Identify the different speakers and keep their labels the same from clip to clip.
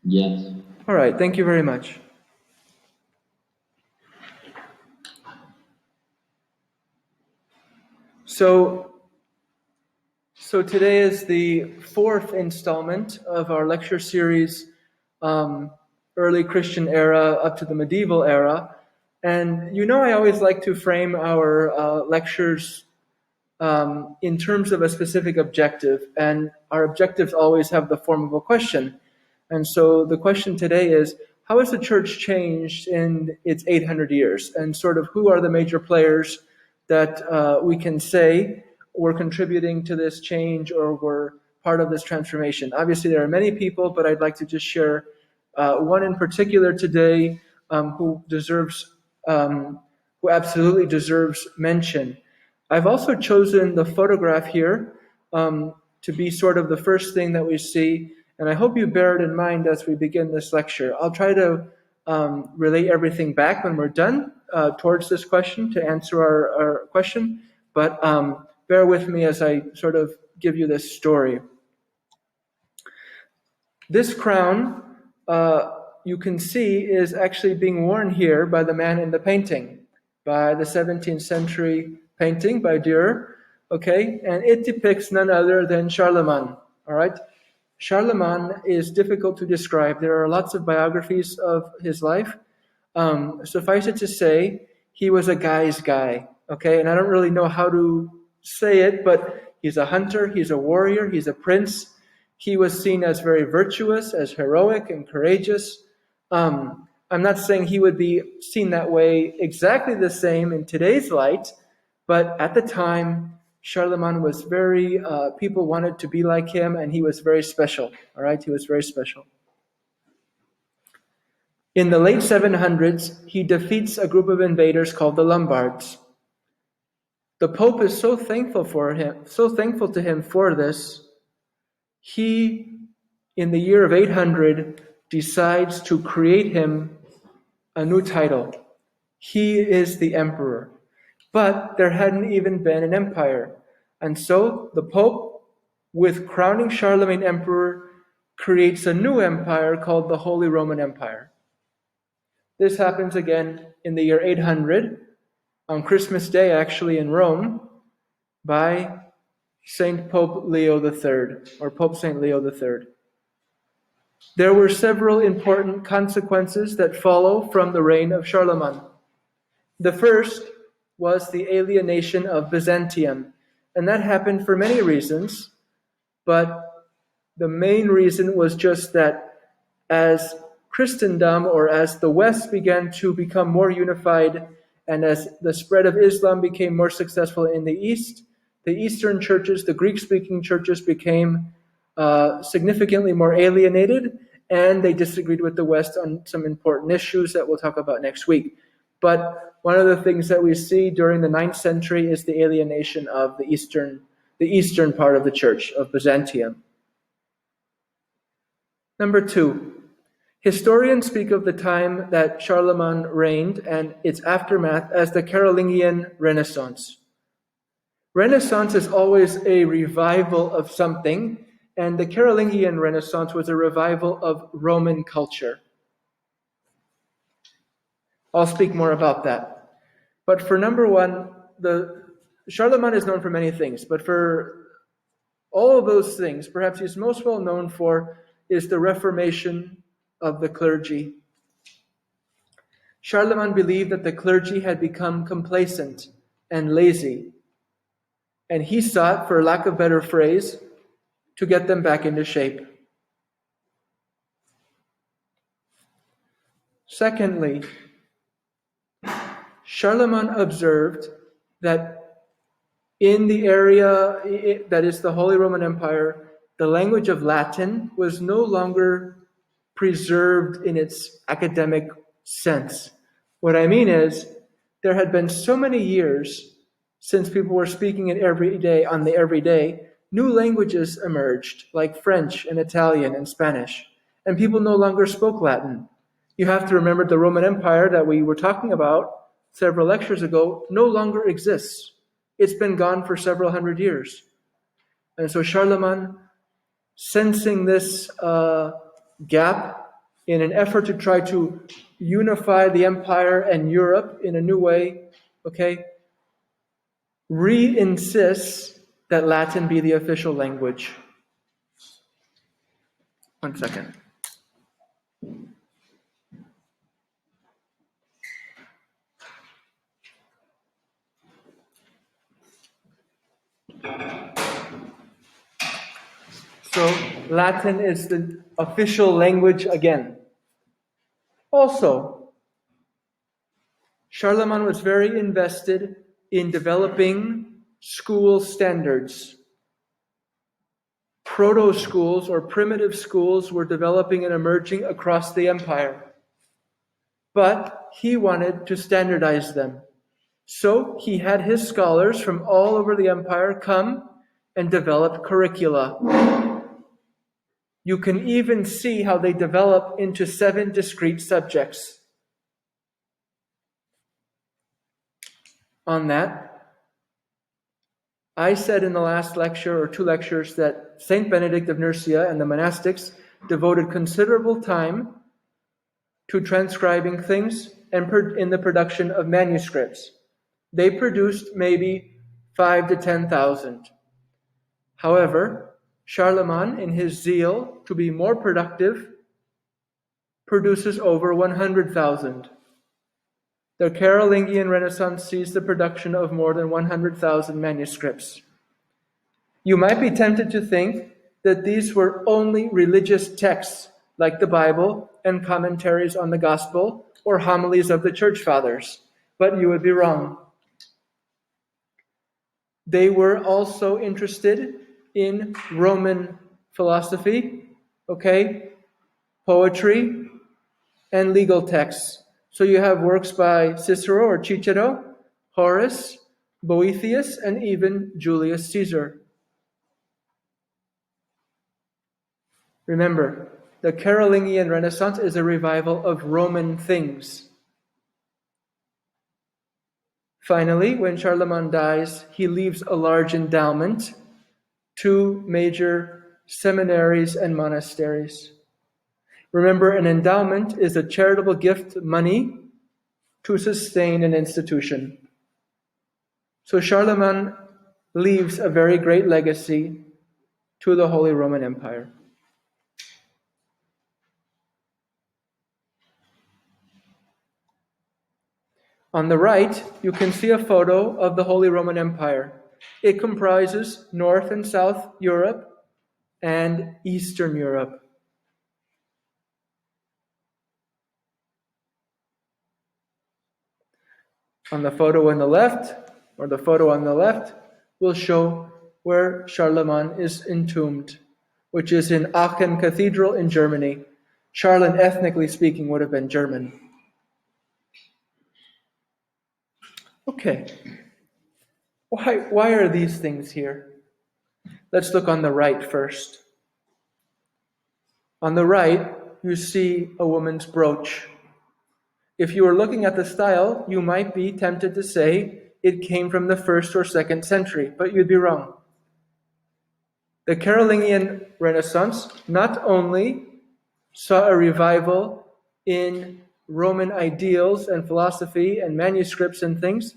Speaker 1: Yes.
Speaker 2: All right, thank you very much. So today is the fourth installment of our lecture series, Early Christian Era up to the Medieval Era. And I always like to frame our lectures in terms of a specific objective, and our objectives always have the form of a question. And so the question today is, how has the church changed in its 800 years? And sort of who are the major players that we can say were contributing to this change or were part of this transformation? Obviously, there are many people, but I'd like to just share one in particular today who absolutely deserves mention. I've also chosen the photograph here to be sort of the first thing that we see, and I hope you bear it in mind as we begin this lecture. I'll try to relay everything back when we're done towards this question to answer our question, but bear with me as I sort of give you this story. This crown, you can see, is actually being worn here by the man in the painting, by the 17th century painting by Dürer, okay? And it depicts none other than Charlemagne, all right? Charlemagne is difficult to describe. There are lots of biographies of his life. Suffice it to say, he was a guy's guy, okay? And I don't really know how to say it, but he's a hunter, he's a warrior, he's a prince. He was seen as very virtuous, as heroic and courageous. I'm not saying he would be seen that way exactly the same in today's light, but at the time, Charlemagne was very, people wanted to be like him, and he was very special, all right? He was very special. In the late 700s, he defeats a group of invaders called the Lombards. The Pope is so thankful to him for this. He, in the year of 800, decides to create him a new title. He is the emperor. But there hadn't even been an empire. And so the Pope, with crowning Charlemagne emperor, creates a new empire called the Holy Roman Empire. This happens again in the year 800, on Christmas Day, actually, in Rome, by Saint Pope Leo III, or Pope Saint Leo III. There were several important consequences that follow from the reign of Charlemagne. The first was the alienation of Byzantium, and that happened for many reasons, but the main reason was just that as Christendom, or as the West began to become more unified, and as the spread of Islam became more successful in the East, the Eastern churches, the Greek-speaking churches, became significantly more alienated, and they disagreed with the West on some important issues that we'll talk about next week. But one of the things that we see during the 9th century is the alienation of the eastern part of the church, of Byzantium. Number 2, historians speak of the time that Charlemagne reigned and its aftermath as the Carolingian Renaissance. Renaissance is always a revival of something, and the Carolingian Renaissance was a revival of Roman culture. I'll speak more about that. But for number 1, Charlemagne is known for many things, but for all of those things, perhaps he's most well known for is the reformation of the clergy. Charlemagne believed that the clergy had become complacent and lazy, and he sought, for lack of a better phrase, to get them back into shape. Secondly, Charlemagne observed that in the area that is the Holy Roman Empire, the language of Latin was no longer preserved in its academic sense. What I mean is, there had been so many years since people were speaking it every day, new languages emerged, like French and Italian and Spanish, and people no longer spoke Latin. You have to remember the Roman Empire that we were talking about several lectures ago no longer exists. It's been gone for several hundred years. And so Charlemagne, sensing this gap in an effort to try to unify the empire and Europe in a new way, okay, re-insists that Latin be the official language. One second. So Latin is the official language again. Also, Charlemagne was very invested in developing school standards. Proto-schools or primitive schools were developing and emerging across the empire. But he wanted to standardize them. So he had his scholars from all over the empire come and develop curricula. You can even see how they develop into 7 discrete subjects. On that, I said in the last lecture or 2 lectures that Saint Benedict of Nursia and the monastics devoted considerable time to transcribing things and in the production of manuscripts. They produced maybe 5 to 10,000. However, Charlemagne, in his zeal to be more productive, produces over 100,000. The Carolingian Renaissance sees the production of more than 100,000 manuscripts. You might be tempted to think that these were only religious texts, like the Bible and commentaries on the Gospel or homilies of the Church Fathers, but you would be wrong. They were also interested in Roman philosophy, poetry, and legal texts. So you have works by Cicero or Cicero, Horace, Boethius, and even Julius Caesar. Remember, the Carolingian Renaissance is a revival of Roman things. Finally, when Charlemagne dies, he leaves a large endowment, 2 major seminaries and monasteries. Remember, an endowment is a charitable gift, money, to sustain an institution. So Charlemagne leaves a very great legacy to the Holy Roman Empire. On the right, you can see a photo of the Holy Roman Empire. It comprises North and South Europe and Eastern Europe. On the photo on the left, will show where Charlemagne is entombed, which is in Aachen Cathedral in Germany. Charlemagne, ethnically speaking, would have been German. Okay. Why are these things here? Let's look on the right first. On the right, you see a woman's brooch. If you were looking at the style, you might be tempted to say it came from the 1st or 2nd century, but you'd be wrong. The Carolingian Renaissance not only saw a revival in Roman ideals and philosophy and manuscripts and things,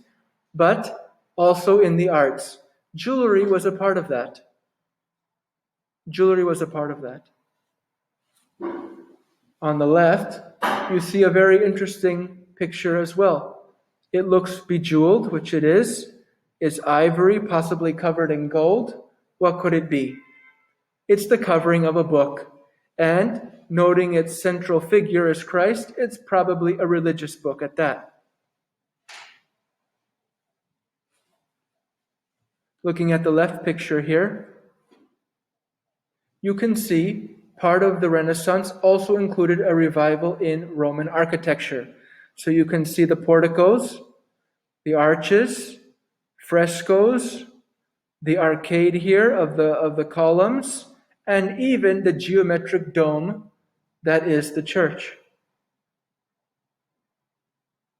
Speaker 2: but also in the arts. Jewelry was a part of that. On the left, you see a very interesting picture as well. It looks bejeweled, which it is. It's ivory, possibly covered in gold. What could it be? It's the covering of a book. And noting its central figure as Christ, it's probably a religious book at that. Looking at the left picture here, you can see part of the Renaissance also included a revival in Roman architecture. So you can see the porticos, the arches, frescoes, the arcade here of the columns, and even the geometric dome that is the church.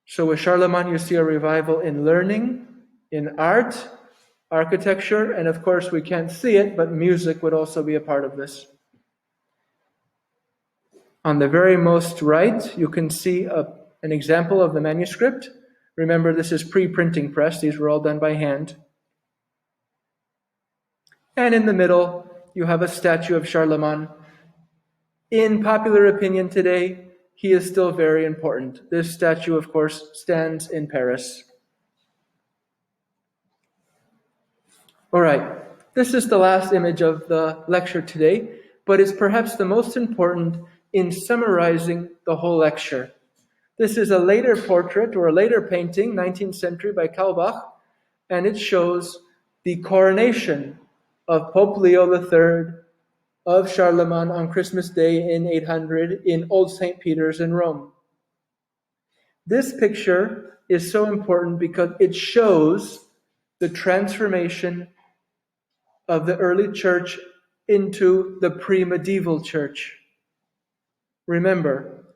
Speaker 2: So with Charlemagne, you see a revival in learning, in art, architecture, and of course we can't see it, but music would also be a part of this. On the very most right, you can see an example of the manuscript. Remember, this is pre-printing press. These were all done by hand. And in the middle, you have a statue of Charlemagne. In popular opinion today, he is still very important. This statue, of course, stands in Paris. All right, this is the last image of the lecture today, but is perhaps the most important in summarizing the whole lecture. This is a later portrait or a later painting, 19th century by Kaulbach, and it shows the coronation of Pope Leo III of Charlemagne on Christmas Day in 800 in Old St. Peter's in Rome. This picture is so important because it shows the transformation of the early church into the pre-medieval church. Remember,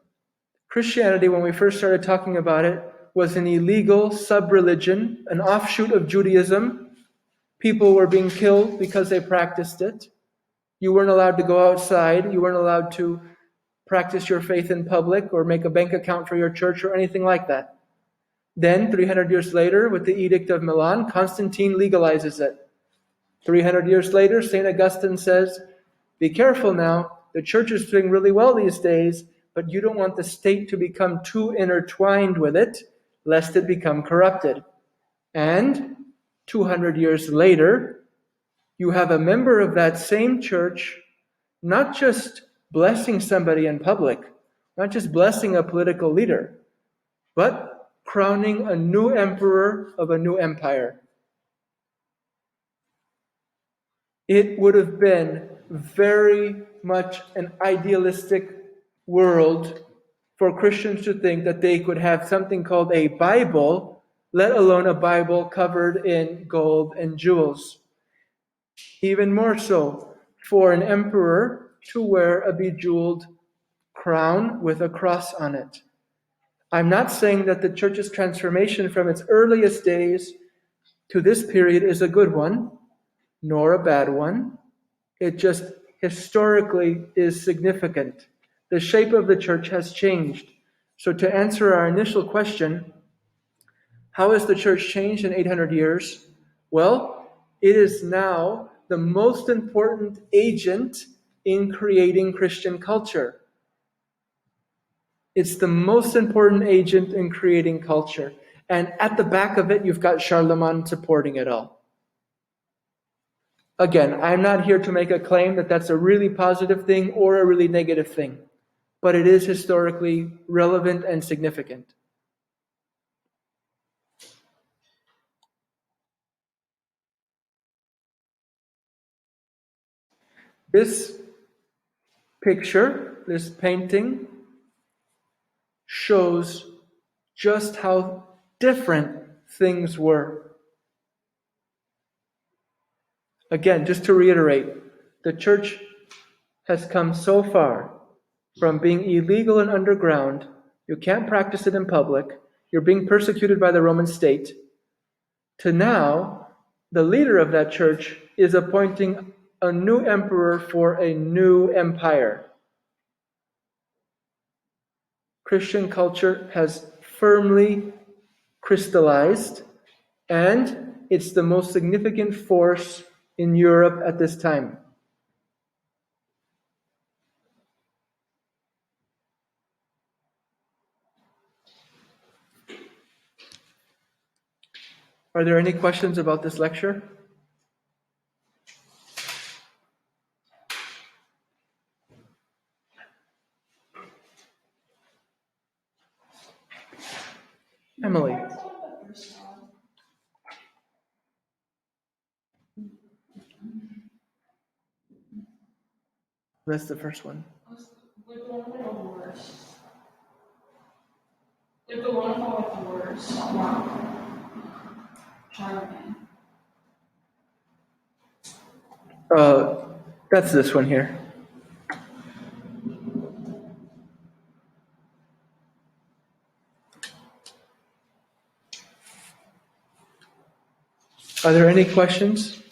Speaker 2: Christianity, when we first started talking about it, was an illegal sub-religion, an offshoot of Judaism. People were being killed because they practiced it. You weren't allowed to go outside. You weren't allowed to practice your faith in public or make a bank account for your church or anything like that. Then, 300 years later, with the Edict of Milan, Constantine legalizes it. 300 years later, St. Augustine says, be careful now, the church is doing really well these days, but you don't want the state to become too intertwined with it, lest it become corrupted. And 200 years later, you have a member of that same church not just blessing somebody in public, not just blessing a political leader, but crowning a new emperor of a new empire. It would have been very much an idealistic world for Christians to think that they could have something called a Bible, let alone a Bible covered in gold and jewels. Even more so, for an emperor to wear a bejeweled crown with a cross on it. I'm not saying that the church's transformation from its earliest days to this period is a good one, nor a bad one. It just historically is significant. The shape of the church has changed. So to answer our initial question, how has the church changed in 800 years? Well, it is now the most important agent in creating Christian culture. It's the most important agent in creating culture. And at the back of it, you've got Charlemagne supporting it all. Again, I'm not here to make a claim that that's a really positive thing or a really negative thing, but it is historically relevant and significant. This picture, this painting, shows just how different things were. Again, just to reiterate, the church has come so far from being illegal and underground, you can't practice it in public, you're being persecuted by the Roman state, to now, the leader of that church is appointing a new emperor for a new empire. Christian culture has firmly crystallized, and it's the most significant force in Europe at this time. Are there any questions about this lecture? Emily. That's the first one.
Speaker 1: Like the one with the worst. Like the one with the worst. Wow. Charlemagne.
Speaker 2: That's this one here. Are there any questions?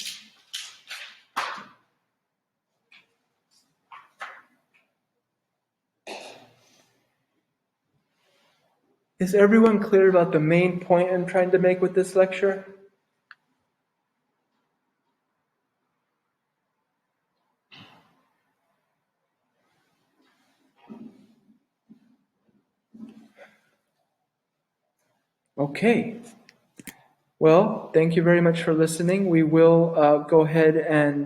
Speaker 2: Is everyone clear about the main point I'm trying to make with this lecture? Okay. Well, thank you very much for listening. We will go ahead and